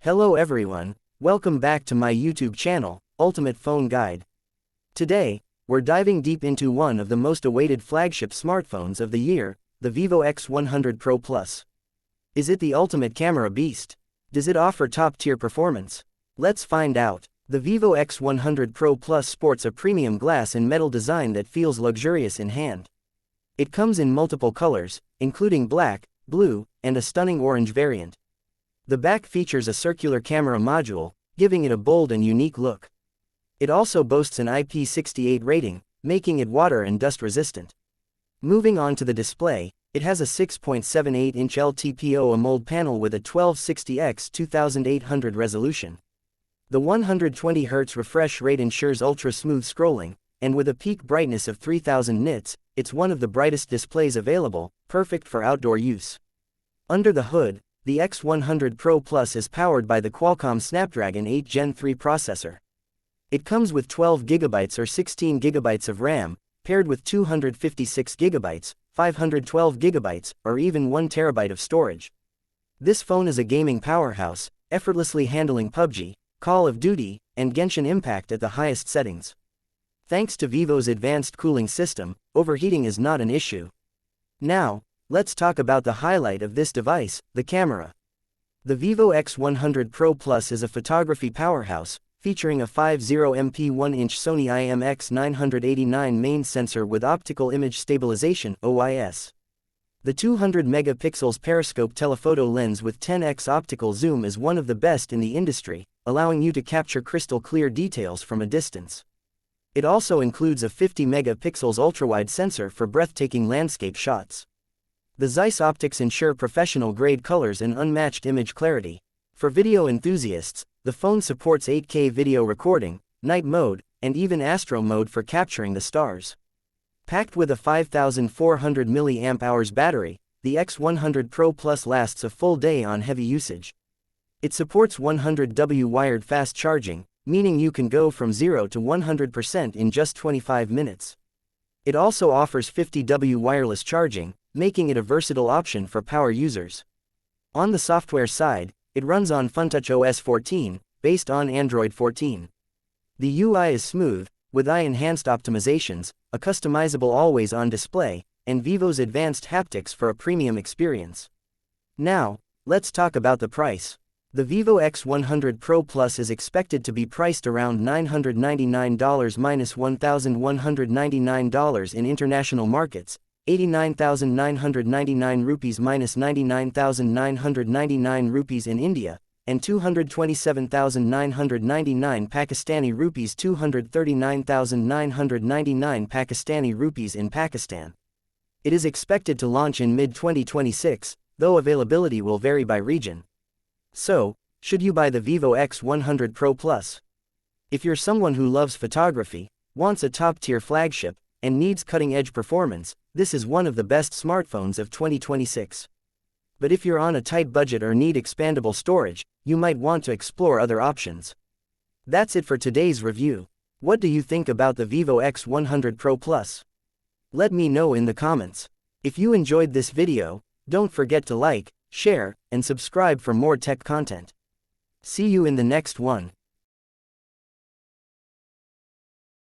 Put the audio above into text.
Hello everyone, welcome back to my YouTube channel, Ultimate Phone Guide. Today, we're diving deep into one of the most awaited flagship smartphones of the year, the Vivo X100 Pro Plus. Is it the ultimate camera beast? Does it offer top-tier performance? Let's find out. The Vivo X100 Pro Plus sports a premium glass and metal design that feels luxurious in hand. It comes in multiple colors, including black, blue, and a stunning orange variant. The back features a circular camera module, giving it a bold and unique look. It also boasts an IP68 rating, making it water and dust resistant. Moving on to the display, it has a 6.78-inch LTPO AMOLED panel with a 1260x2800 resolution. The 120Hz refresh rate ensures ultra-smooth scrolling, and with a peak brightness of 3000 nits, it's one of the brightest displays available, perfect for outdoor use. Under the hood, the X100 Pro Plus is powered by the Qualcomm Snapdragon 8 Gen 3 processor. It comes with 12GB or 16GB of RAM, paired with 256GB, 512GB, or even 1TB of storage. This phone is a gaming powerhouse, effortlessly handling PUBG, Call of Duty, and Genshin Impact at the highest settings. Thanks to Vivo's advanced cooling system, overheating is not an issue. Now, let's talk about the highlight of this device, the camera. The Vivo X100 Pro Plus is a photography powerhouse, featuring a 50MP 1-inch Sony IMX989 main sensor with optical image stabilization (OIS). The 200MP Periscope telephoto lens with 10x optical zoom is one of the best in the industry, allowing you to capture crystal clear details from a distance. It also includes a 50MP ultrawide sensor for breathtaking landscape shots. The Zeiss optics ensure professional-grade colors and unmatched image clarity. For video enthusiasts, the phone supports 8K video recording, night mode, and even astro mode for capturing the stars. Packed with a 5400 mAh battery, the X100 Pro Plus lasts a full day on heavy usage. It supports 100W wired fast charging, meaning you can go from 0 to 100% in just 25 minutes. It also offers 50W wireless charging, making it a versatile option for power users. On the software side, it runs on FunTouch OS 14, based on Android 14. The UI is smooth, with AI-enhanced optimizations, a customizable always-on display, and Vivo's advanced haptics for a premium experience. Now, let's talk about the price. The Vivo X100 Pro Plus is expected to be priced around $999 $1,199 in international markets, 89,999 rupees minus 99,999 rupees in India, and 227,999 Pakistani rupees 239,999 Pakistani rupees in Pakistan. It is expected to launch in mid-2026, though availability will vary by region. So, should you buy the Vivo X100 Pro Plus? If you're someone who loves photography, wants a top-tier flagship, and needs cutting-edge performance, this is one of the best smartphones of 2026. But if you're on a tight budget or need expandable storage, you might want to explore other options. That's it for today's review. What do you think about the Vivo X100 Pro Plus? Let me know in the comments. If you enjoyed this video, don't forget to like, share, and subscribe for more tech content. See you in the next one.